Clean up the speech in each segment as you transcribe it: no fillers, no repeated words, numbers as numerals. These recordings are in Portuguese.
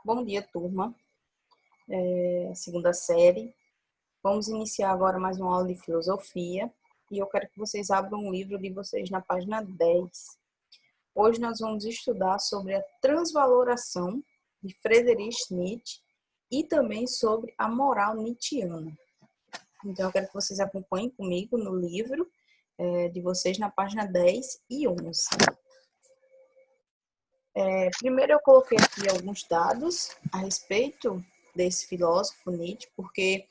Bom dia, turma. Segunda série. Vamos iniciar agora mais uma aula de filosofia. E eu quero que vocês abram um livro de vocês na página 10. Hoje nós vamos estudar sobre a transvaloração de Friedrich Nietzsche e também sobre a moral nietzschiana. Então, eu quero que vocês acompanhem comigo no livro de vocês na página 10 e 11. Primeiro eu coloquei aqui alguns dados a respeito desse filósofo Nietzsche, porque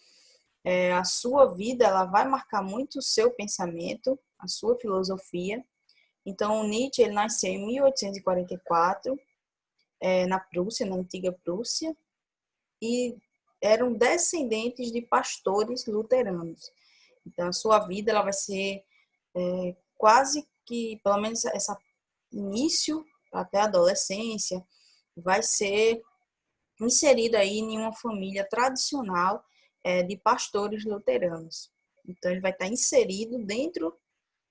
a sua vida ela vai marcar muito o seu pensamento, a sua filosofia. Então, Nietzsche ele nasceu em 1844, na Prússia, na antiga Prússia, e eram descendentes de pastores luteranos. Então, a sua vida ela vai ser quase que, pelo menos, esse início até a adolescência, vai ser inserido aí em uma família tradicional de pastores luteranos. Então, ele vai estar inserido dentro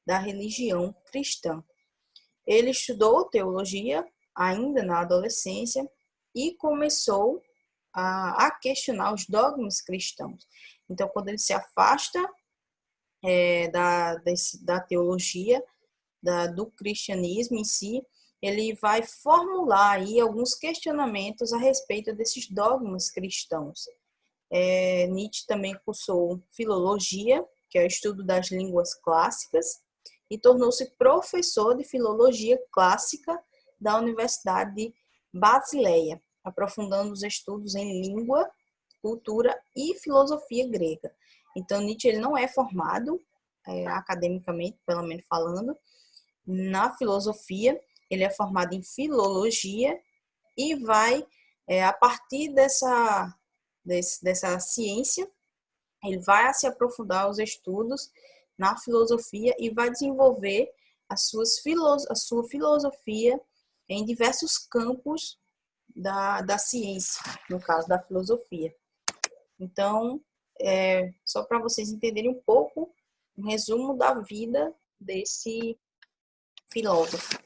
da religião cristã. Ele estudou teologia ainda na adolescência e começou a questionar os dogmas cristãos. Então, quando ele se afasta da teologia, do cristianismo em si, ele vai formular aí alguns questionamentos a respeito desses dogmas cristãos. Nietzsche também cursou filologia, que é o estudo das línguas clássicas, e tornou-se professor de filologia clássica da Universidade de Basileia, aprofundando os estudos em língua, cultura e filosofia grega. Então, Nietzsche ele não é formado, academicamente, pelo menos falando, na filosofia. Ele é formado em filologia e vai, a partir dessa ciência, ele vai se aprofundar os estudos na filosofia e vai desenvolver a sua filosofia em diversos campos da ciência, no caso da filosofia. Então, só para vocês entenderem um pouco, um resumo da vida desse filósofo.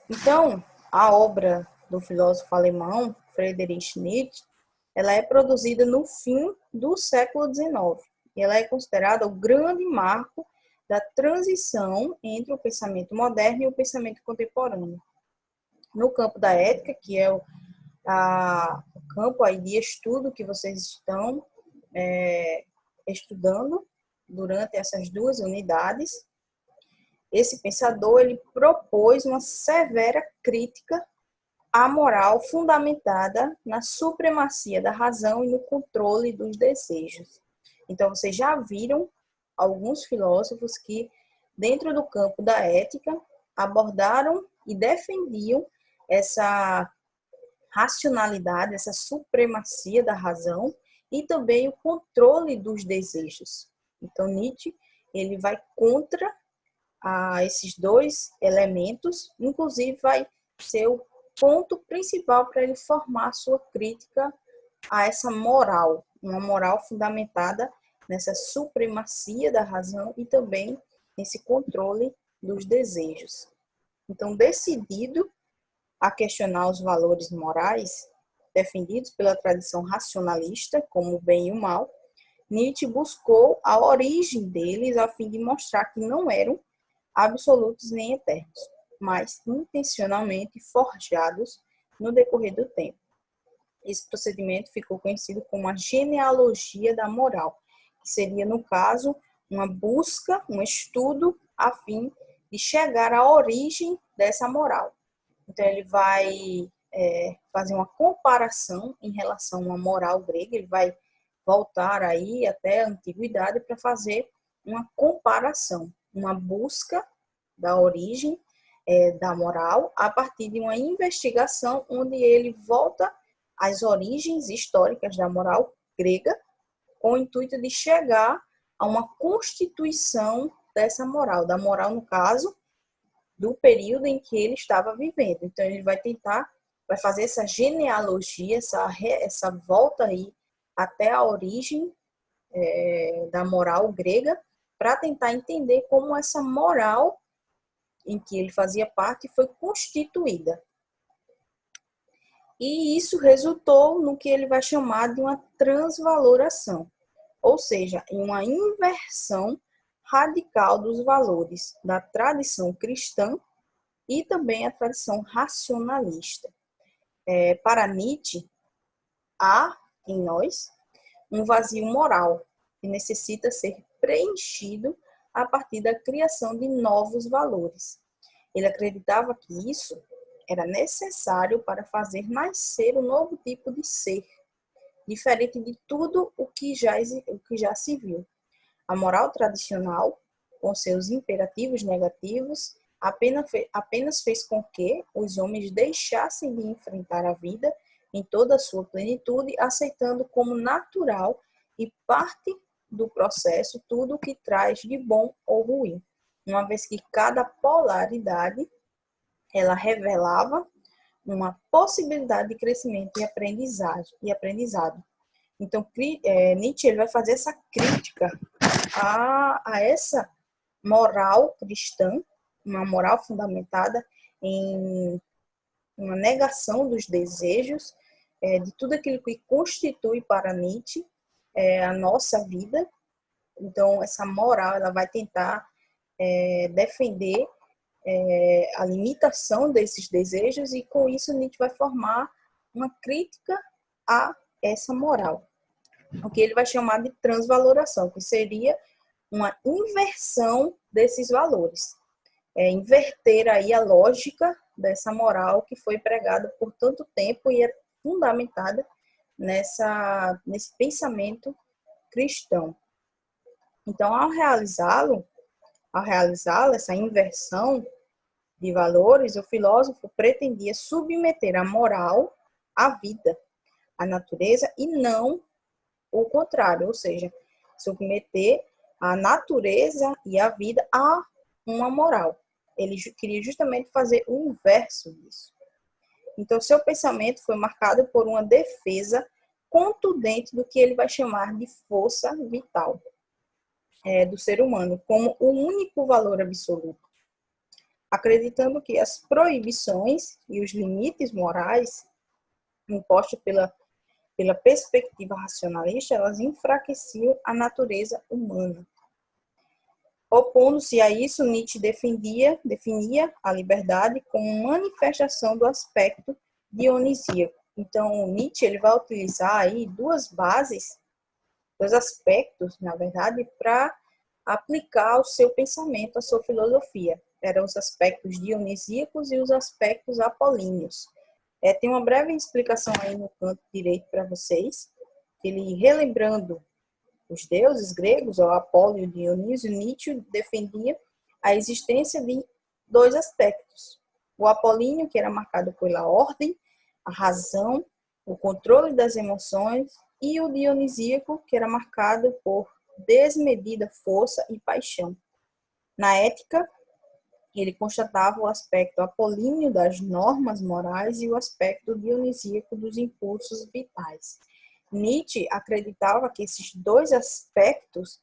Então, a obra do filósofo alemão Friedrich Nietzsche, ela é produzida no fim do século XIX. E ela é considerada o grande marco da transição entre o pensamento moderno e o pensamento contemporâneo. No campo da ética, que é o campo aí de estudo que vocês estão estudando durante essas duas unidades, esse pensador ele propôs uma severa crítica à moral fundamentada na supremacia da razão e no controle dos desejos. Então, vocês já viram alguns filósofos que, dentro do campo da ética, abordaram e defendiam essa racionalidade, essa supremacia da razão e também o controle dos desejos. Então, Nietzsche ele vai contra esses dois elementos, inclusive vai ser o ponto principal para ele formar sua crítica a essa moral, uma moral fundamentada nessa supremacia da razão e também nesse controle dos desejos. Então, decidido a questionar os valores morais defendidos pela tradição racionalista, como o bem e o mal, Nietzsche buscou a origem deles a fim de mostrar que não eram absolutos nem eternos, mas intencionalmente forjados no decorrer do tempo. Esse procedimento ficou conhecido como a genealogia da moral, que seria, no caso, uma busca, um estudo a fim de chegar à origem dessa moral. Então, ele vai fazer uma comparação em relação à moral grega, ele vai voltar aí até a antiguidade para fazer uma comparação, uma busca da origem da moral a partir de uma investigação onde ele volta às origens históricas da moral grega com o intuito de chegar a uma constituição dessa moral, da moral, no caso, do período em que ele estava vivendo. Então, ele vai fazer essa genealogia, essa volta aí até a origem da moral grega, para tentar entender como essa moral em que ele fazia parte foi constituída. E isso resultou no que ele vai chamar de uma transvaloração, ou seja, em uma inversão radical dos valores da tradição cristã e também a tradição racionalista. Para Nietzsche, há em nós um vazio moral que necessita ser preenchido a partir da criação de novos valores. Ele acreditava que isso era necessário para fazer nascer um novo tipo de ser, diferente de tudo o que já se viu. A moral tradicional, com seus imperativos negativos, apenas fez com que os homens deixassem de enfrentar a vida em toda a sua plenitude, aceitando como natural e parte do processo tudo o que traz de bom ou ruim, uma vez que cada polaridade ela revelava uma possibilidade de crescimento e aprendizado. Então, Nietzsche ele vai fazer essa crítica a essa moral cristã, uma moral fundamentada em uma negação dos desejos, de tudo aquilo que constitui para Nietzsche a nossa vida. Então, essa moral ela vai tentar defender a limitação desses desejos e, com isso, Nietzsche vai formar uma crítica a essa moral, o que ele vai chamar de transvaloração, que seria uma inversão desses valores. Inverter aí a lógica dessa moral que foi pregada por tanto tempo e é fundamentada nesse pensamento cristão. Então, ao realizá-la, essa inversão de valores, o filósofo pretendia submeter a moral à vida, à natureza, e não o contrário, ou seja, submeter a natureza e a vida a uma moral. Ele queria justamente fazer o inverso disso. Então, seu pensamento foi marcado por uma defesa contundente do que ele vai chamar de força vital do ser humano, como o único valor absoluto, acreditando que as proibições e os limites morais impostos pela perspectiva racionalista, elas enfraqueciam a natureza humana. Opondo-se a isso, Nietzsche definia a liberdade como manifestação do aspecto dionisíaco. Então, Nietzsche ele vai utilizar aí dois aspectos, na verdade, para aplicar o seu pensamento, a sua filosofia. Eram os aspectos dionisíacos e os aspectos apolíneos. Tem uma breve explicação aí no canto direito para vocês. Ele, relembrando os deuses gregos, o Apolo e o Dionísio, Nietzsche defendia a existência de dois aspectos. O apolíneo, que era marcado pela ordem, a razão, o controle das emoções, e o dionisíaco, que era marcado por desmedida força e paixão. Na ética, ele constatava o aspecto apolíneo das normas morais e o aspecto dionisíaco dos impulsos vitais. Nietzsche acreditava que esses dois aspectos,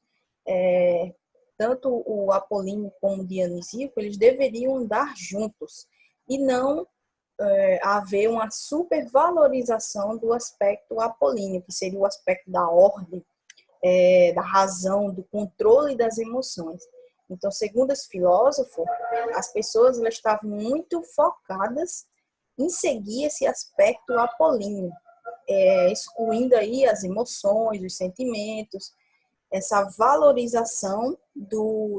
tanto o apolíneo como o dionisíaco, eles deveriam andar juntos e não haver uma supervalorização do aspecto apolíneo, que seria o aspecto da ordem, da razão, do controle das emoções. Então, segundo esse filósofo, as pessoas elas estavam muito focadas em seguir esse aspecto apolíneo, excluindo aí as emoções, os sentimentos, essa valorização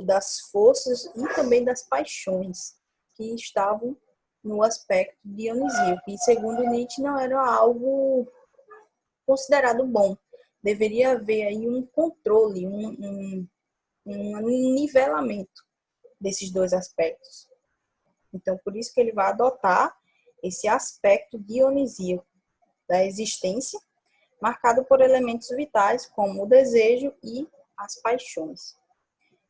das forças e também das paixões que estavam no aspecto dionisíaco. E segundo Nietzsche, não era algo considerado bom. Deveria haver aí um controle, um nivelamento desses dois aspectos. Então, por isso que ele vai adotar esse aspecto dionisíaco da existência, marcado por elementos vitais como o desejo e as paixões.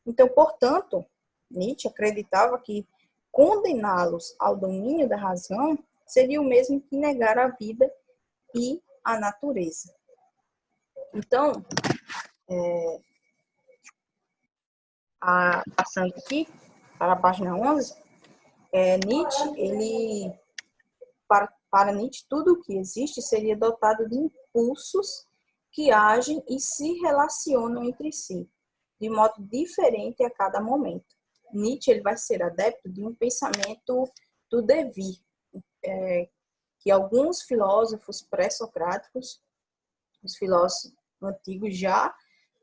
Então, portanto, Nietzsche acreditava que condená-los ao domínio da razão seria o mesmo que negar a vida e a natureza. Então, passando aqui para a página 11, Nietzsche, ele, para Para Nietzsche, tudo o que existe seria dotado de impulsos que agem e se relacionam entre si, de modo diferente a cada momento. Nietzsche ele vai ser adepto de um pensamento do devir, que alguns filósofos pré-socráticos, os filósofos antigos já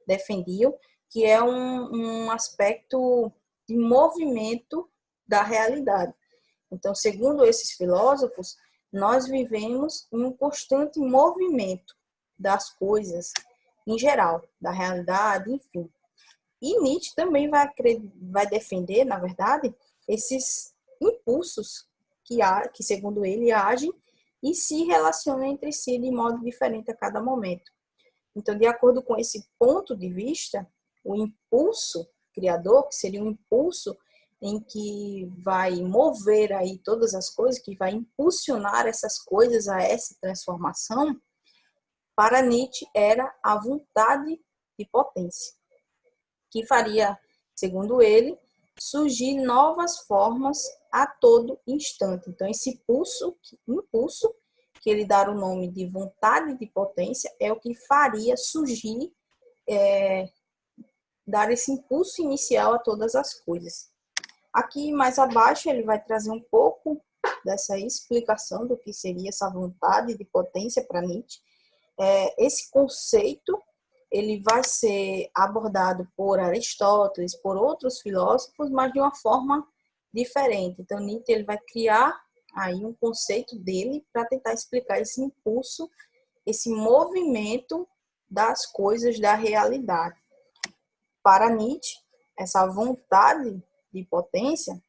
defendiam, que é um aspecto de movimento da realidade. Então, segundo esses filósofos, nós vivemos em um constante movimento das coisas em geral, da realidade, enfim. E Nietzsche também vai defender, na verdade, esses impulsos que, segundo ele, agem e se relacionam entre si de modo diferente a cada momento. Então, de acordo com esse ponto de vista, o impulso criador, que seria um impulso em que vai mover aí todas as coisas, que vai impulsionar essas coisas a essa transformação, para Nietzsche era a vontade de potência, que faria, segundo ele, surgir novas formas a todo instante. Então, esse impulso que ele dá o nome de vontade de potência, é o que faria surgir, dar esse impulso inicial a todas as coisas. Aqui, mais abaixo, ele vai trazer um pouco dessa explicação do que seria essa vontade de potência para Nietzsche. Esse conceito ele vai ser abordado por Aristóteles, por outros filósofos, mas de uma forma diferente. Então, Nietzsche ele vai criar aí um conceito dele para tentar explicar esse impulso, esse movimento das coisas da realidade. Para Nietzsche, essa vontade de potência,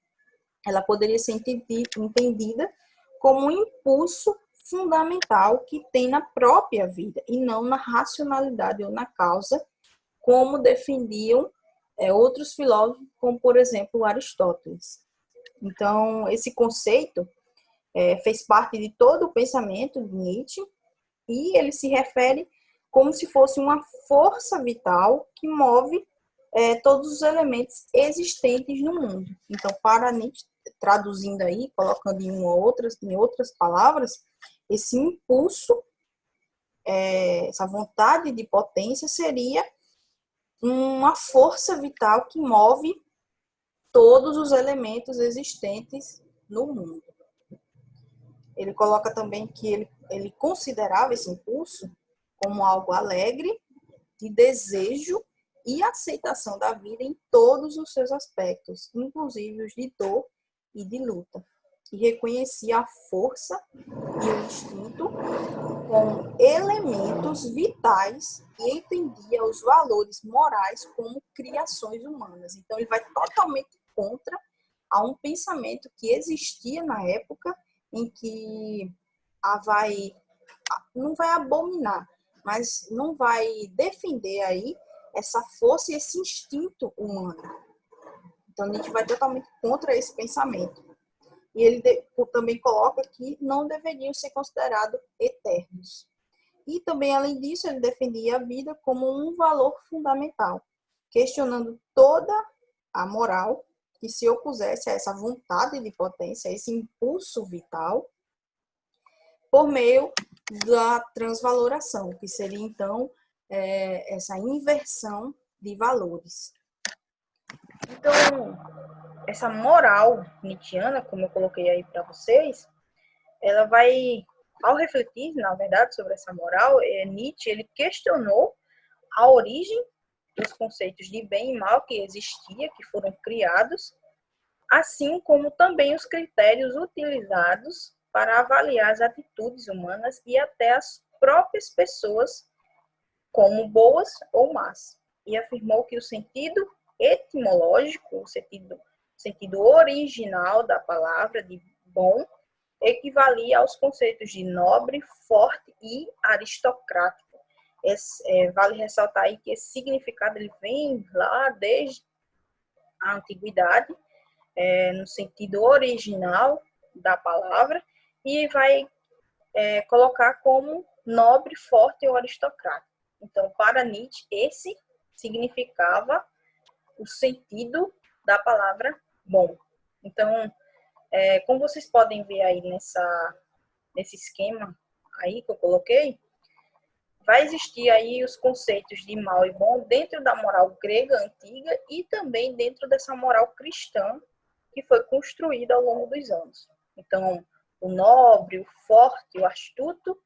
ela poderia ser entendida como um impulso fundamental que tem na própria vida e não na racionalidade ou na causa, como defendiam outros filósofos, como, por exemplo, Aristóteles. Então, esse conceito fez parte de todo o pensamento de Nietzsche e ele se refere como se fosse uma força vital que move todos os elementos existentes no mundo. Então, para Nietzsche, traduzindo aí, colocando em outras palavras, esse impulso, essa vontade de potência seria uma força vital que move todos os elementos existentes no mundo. Ele coloca também que ele considerava esse impulso como algo alegre, de desejo e aceitação da vida em todos os seus aspectos, inclusive os de dor e de luta. E reconhecia a força e o instinto como elementos vitais e entendia os valores morais como criações humanas. Então, ele vai totalmente contra a um pensamento que existia na época em que não vai abominar, mas não vai defender aí essa força e esse instinto humano. Então, a gente vai totalmente contra esse pensamento. E ele também coloca que não deveriam ser considerados eternos. E também, além disso, ele defendia a vida como um valor fundamental, questionando toda a moral que se opusesse a essa vontade de potência, a esse impulso vital, por meio da transvaloração, que seria, então, essa inversão de valores. Então, essa moral nietzschiana, como eu coloquei aí para vocês, ela vai, ao refletir, na verdade, sobre essa moral, Nietzsche ele questionou a origem dos conceitos de bem e mal que existia, que foram criados, assim como também os critérios utilizados para avaliar as atitudes humanas e até as próprias pessoas como boas ou más. E afirmou que o sentido etimológico, o sentido original da palavra de bom, equivalia aos conceitos de nobre, forte e aristocrático. Vale ressaltar aí que esse significado ele vem lá desde a antiguidade, no sentido original da palavra, e vai colocar como nobre, forte ou aristocrático. Então, para Nietzsche, esse significava o sentido da palavra bom. Então, como vocês podem ver aí nesse esquema aí que eu coloquei, vai existir aí os conceitos de mal e bom dentro da moral grega antiga e também dentro dessa moral cristã que foi construída ao longo dos anos. Então, o nobre, o forte, o astuto,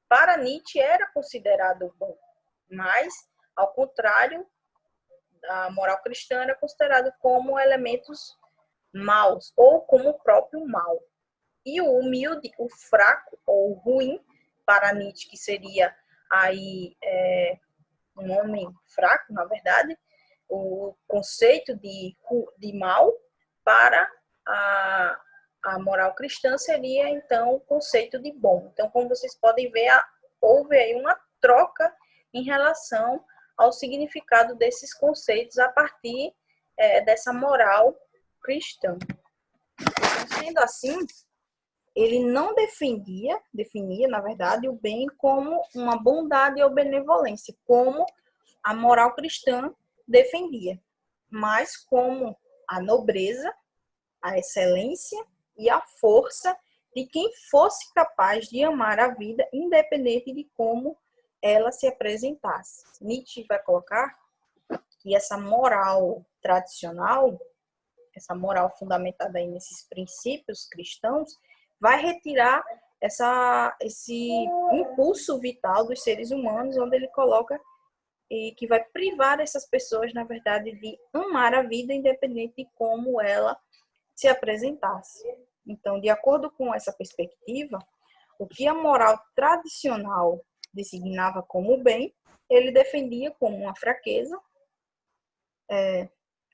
para Nietzsche era considerado bom, mas, ao contrário, a moral cristã era considerado como elementos maus ou como o próprio mal. E o humilde, o fraco ou ruim, para Nietzsche, que seria aí um homem fraco, na verdade, o conceito de mal para a moral cristã seria, então, o conceito de bom. Então, como vocês podem ver, houve aí uma troca em relação ao significado desses conceitos a partir dessa moral cristã. Então, sendo assim, ele não definia, na verdade, o bem como uma bondade ou benevolência, como a moral cristã defendia, mas como a nobreza, a excelência e a força de quem fosse capaz de amar a vida, independente de como ela se apresentasse. Nietzsche vai colocar que essa moral tradicional, essa moral fundamentada aí nesses princípios cristãos, vai retirar esse impulso vital dos seres humanos, onde ele coloca que vai privar essas pessoas, na verdade, de amar a vida, independente de como ela se apresentasse. Então, de acordo com essa perspectiva, o que a moral tradicional designava como bem, ele defendia como uma fraqueza,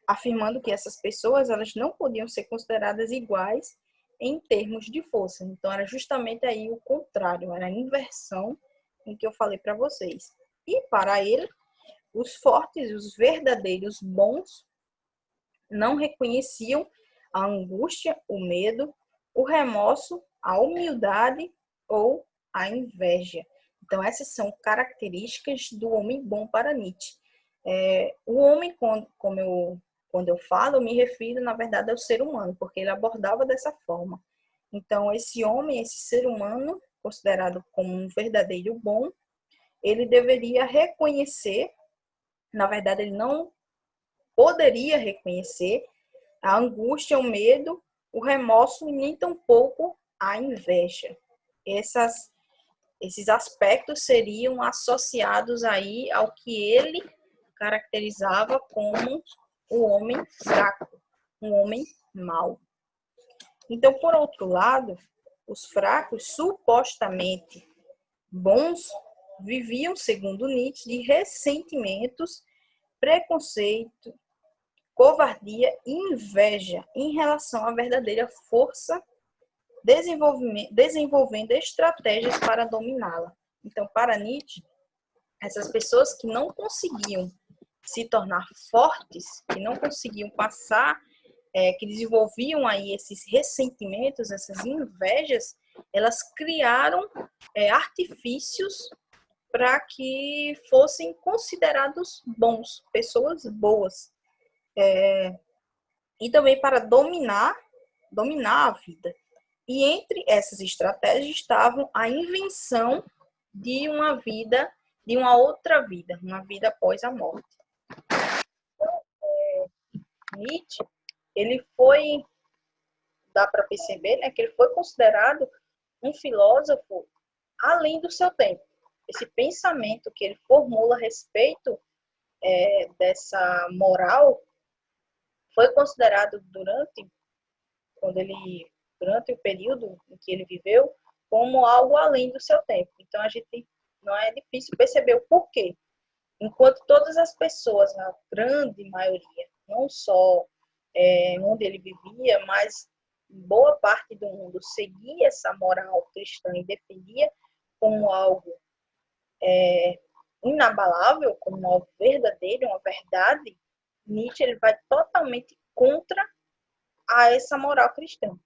afirmando que essas pessoas elas não podiam ser consideradas iguais em termos de força. Então, era justamente aí o contrário, era a inversão em que eu falei para vocês. E para ele, os fortes, os verdadeiros bons, não reconheciam a angústia, o medo, o remorso, a humildade ou a inveja. Então, essas são características do homem bom para Nietzsche. O homem, quando eu falo, eu me refiro, na verdade, ao ser humano, porque ele abordava dessa forma. Então, esse homem, esse ser humano, considerado como um verdadeiro bom, ele deveria reconhecer, na verdade, ele não poderia reconhecer a angústia, o medo, o remorso e nem tampouco a inveja. Esses aspectos seriam associados aí ao que ele caracterizava como o homem fraco, um homem mau. Então, por outro lado, os fracos, supostamente bons, viviam, segundo Nietzsche, de ressentimentos, preconceito, covardia e inveja em relação à verdadeira força, desenvolvendo estratégias para dominá-la. Então, para Nietzsche, essas pessoas que não conseguiam se tornar fortes, que não conseguiam passar, que desenvolviam aí esses ressentimentos, essas invejas, elas criaram artifícios para que fossem considerados bons, pessoas boas. E também para dominar a vida. E entre essas estratégias estavam a invenção de uma vida, de uma outra vida, uma vida após a morte. Nietzsche, ele foi, dá para perceber, né, que ele foi considerado um filósofo além do seu tempo. Esse pensamento que ele formula a respeito dessa moral foi considerado durante o período em que ele viveu como algo além do seu tempo. Então a gente não é difícil perceber o porquê. Enquanto todas as pessoas, na grande maioria, não só onde ele vivia, mas boa parte do mundo seguia essa moral cristã e defendia como algo inabalável, como algo verdadeiro, uma verdade, Nietzsche ele vai totalmente contra essa moral cristã.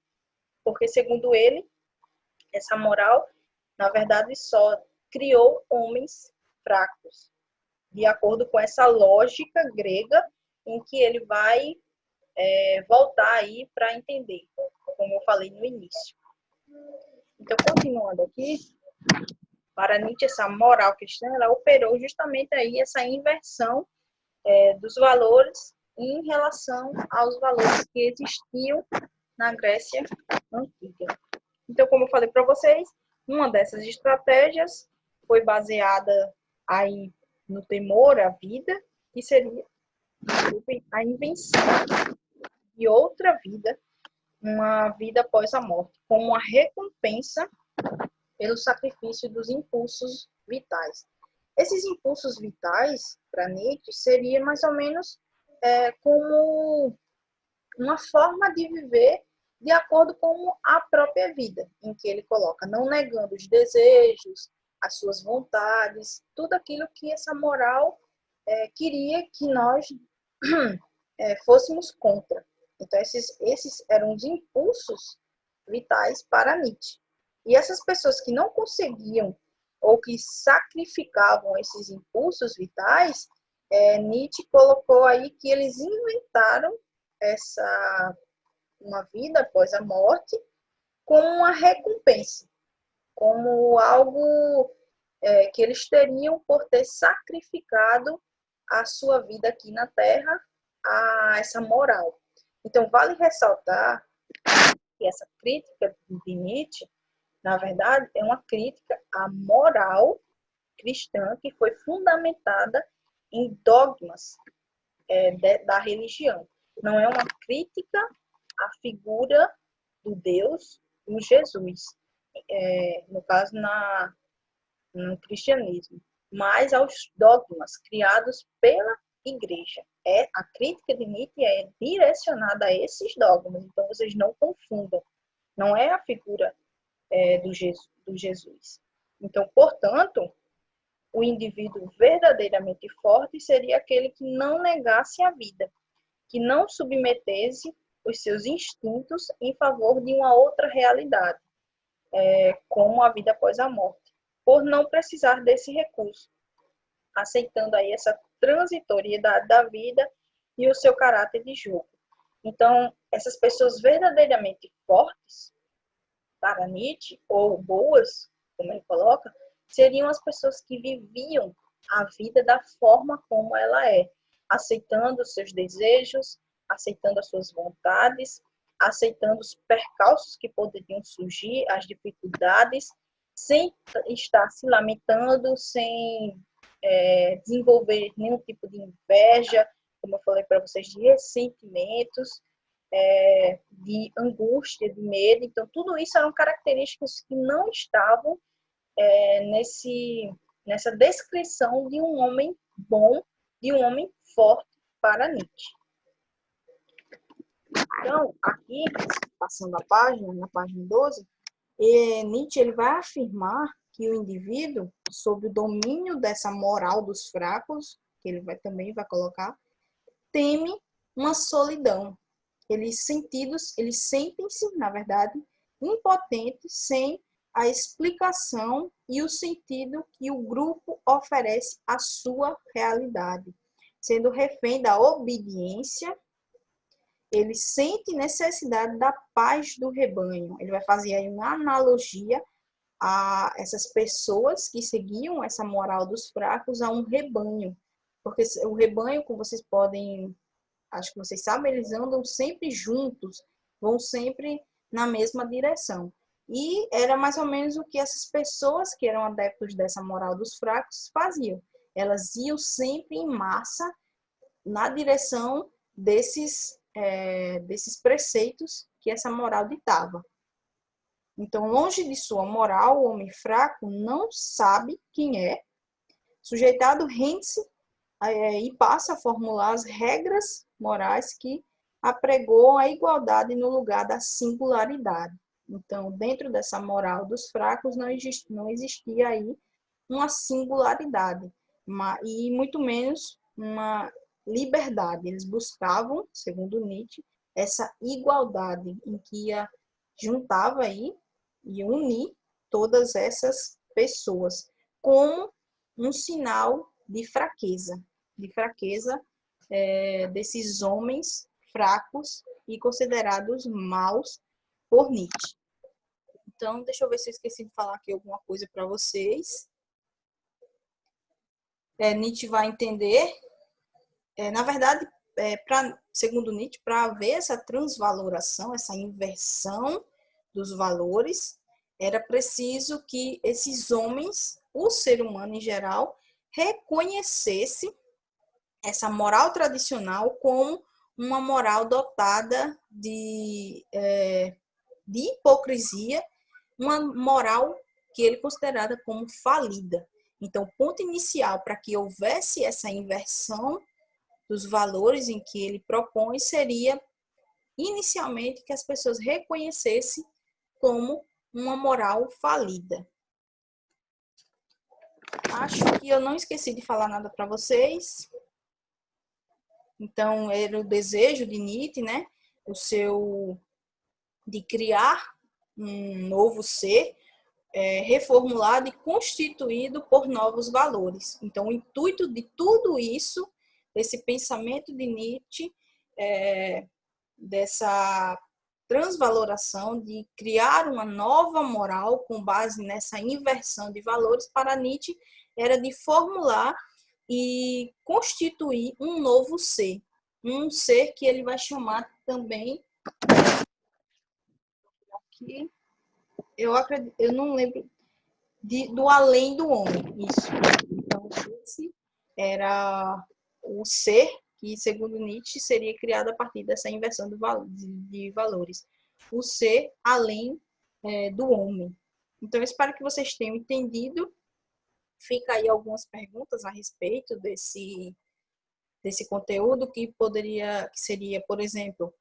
Porque, segundo ele, essa moral, na verdade, só criou homens fracos, de acordo com essa lógica grega em que ele vai voltar aí para entender, como eu falei no início. Então, continuando aqui, para Nietzsche, essa moral cristã, ela operou justamente aí essa inversão dos valores em relação aos valores que existiam na Grécia Antiga. Então, como eu falei para vocês, uma dessas estratégias foi baseada aí no temor à vida, que seria a invenção de outra vida, uma vida após a morte, como uma recompensa pelo sacrifício dos impulsos vitais. Esses impulsos vitais, para Nietzsche, seria mais ou menos como uma forma de viver de acordo com a própria vida, em que ele coloca, não negando os desejos, as suas vontades, tudo aquilo que essa moral queria que nós fôssemos contra. Então, esses eram os impulsos vitais para Nietzsche. E essas pessoas que não conseguiam ou que sacrificavam esses impulsos vitais, Nietzsche colocou aí que eles inventaram uma vida após a morte como uma recompensa, como algo que eles teriam por ter sacrificado a sua vida aqui na Terra a essa moral. Então, vale ressaltar que essa crítica de Nietzsche, na verdade, é uma crítica à moral cristã que foi fundamentada em dogmas da religião. Não é uma crítica à figura do Deus, do Jesus, no caso no cristianismo, mas aos dogmas criados pela igreja. A crítica de Nietzsche é direcionada a esses dogmas, então vocês não confundam. Não é a figura do Jesus. Então, portanto, o indivíduo verdadeiramente forte seria aquele que não negasse a vida, que não submetesse os seus instintos em favor de uma outra realidade, como a vida após a morte, por não precisar desse recurso, aceitando aí essa transitoriedade da vida e o seu caráter de jogo. Então, essas pessoas verdadeiramente fortes, para Nietzsche, ou boas, como ele coloca, seriam as pessoas que viviam a vida da forma como ela é, aceitando os seus desejos, aceitando as suas vontades, aceitando os percalços que poderiam surgir, as dificuldades, sem estar se lamentando, sem desenvolver nenhum tipo de inveja, como eu falei para vocês, de ressentimentos, de angústia, de medo. Então, tudo isso eram características que não estavam nessa descrição de um homem bom, de um homem forte para Nietzsche. Então, aqui, passando a página, na página 12, Nietzsche ele vai afirmar que o indivíduo, sob o domínio dessa moral dos fracos, que ele também vai colocar, teme uma solidão. Eles sentem-se, na verdade, impotentes sem a explicação e o sentido que o grupo oferece à sua realidade. Sendo refém da obediência, ele sente necessidade da paz do rebanho. Ele vai fazer aí uma analogia a essas pessoas que seguiam essa moral dos fracos a um rebanho. Porque o rebanho, como vocês podem, acho que vocês sabem, eles andam sempre juntos, vão sempre na mesma direção. E era mais ou menos o que essas pessoas que eram adeptos dessa moral dos fracos faziam. Elas iam sempre em massa na direção desses preceitos que essa moral ditava. Então, longe de sua moral, o homem fraco não sabe quem é, sujeitado rende-se e passa a formular as regras morais que apregoam a igualdade no lugar da singularidade. Então, dentro dessa moral dos fracos, não existia aí uma singularidade, e muito menos uma liberdade. Eles buscavam, segundo Nietzsche, essa igualdade em que juntava aí e unir todas essas pessoas como um sinal de fraqueza desses homens fracos e considerados maus por Nietzsche. Então, deixa eu ver se eu esqueci de falar aqui alguma coisa para vocês. Nietzsche vai entender, na verdade, segundo Nietzsche, para haver essa transvaloração, essa inversão dos valores, era preciso que esses homens, o ser humano em geral, reconhecesse essa moral tradicional como uma moral dotada de hipocrisia, uma moral que ele considerava como falida. Então, o ponto inicial para que houvesse essa inversão dos valores em que ele propõe seria, inicialmente, que as pessoas reconhecessem como uma moral falida. Acho que eu não esqueci de falar nada para vocês. Então, era o desejo de Nietzsche, né? De criar um novo ser, reformulado e constituído por novos valores. Então, o intuito de tudo isso, desse pensamento de Nietzsche, dessa transvaloração, de criar uma nova moral com base nessa inversão de valores, para Nietzsche era de formular e constituir um novo ser. Um ser que ele vai chamar também, aqui, eu não lembro, do além do homem. Isso. Então, esse era o ser que, segundo Nietzsche, seria criado a partir dessa inversão de valores. O ser além do homem. Então, eu espero que vocês tenham entendido. Fica aí algumas perguntas a respeito desse conteúdo que seria, por exemplo,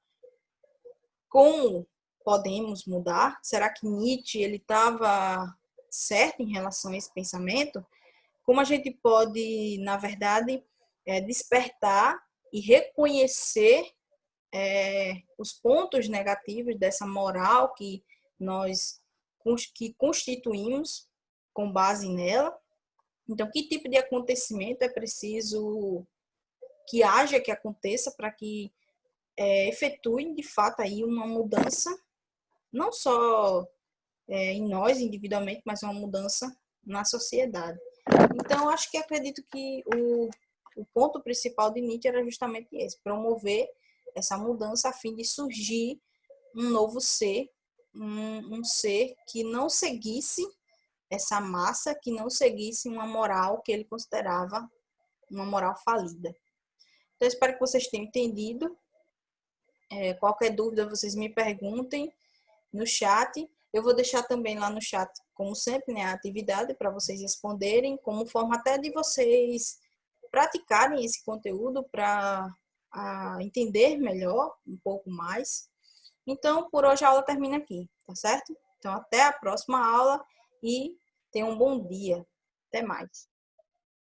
como podemos mudar? Será que Nietzsche ele estava certo em relação a esse pensamento? Como a gente pode, na verdade, despertar e reconhecer os pontos negativos dessa moral que nós constituímos com base nela? Então, que tipo de acontecimento é preciso que haja, que aconteça, para que efetue, de fato, aí uma mudança, não só em nós individualmente, mas uma mudança na sociedade. Então, acho que acredito que o ponto principal de Nietzsche era justamente esse, promover essa mudança a fim de surgir um novo ser, um ser que não seguisse essa massa, que não seguisse uma moral que ele considerava uma moral falida. Então, espero que vocês tenham entendido. Qualquer dúvida, vocês me perguntem no chat. Eu vou deixar também lá no chat, como sempre, né, a atividade para vocês responderem, como forma até de vocês praticarem esse conteúdo para entender melhor, um pouco mais. Então, por hoje a aula termina aqui, tá certo? Então, até a próxima aula e tenham um bom dia. Até mais.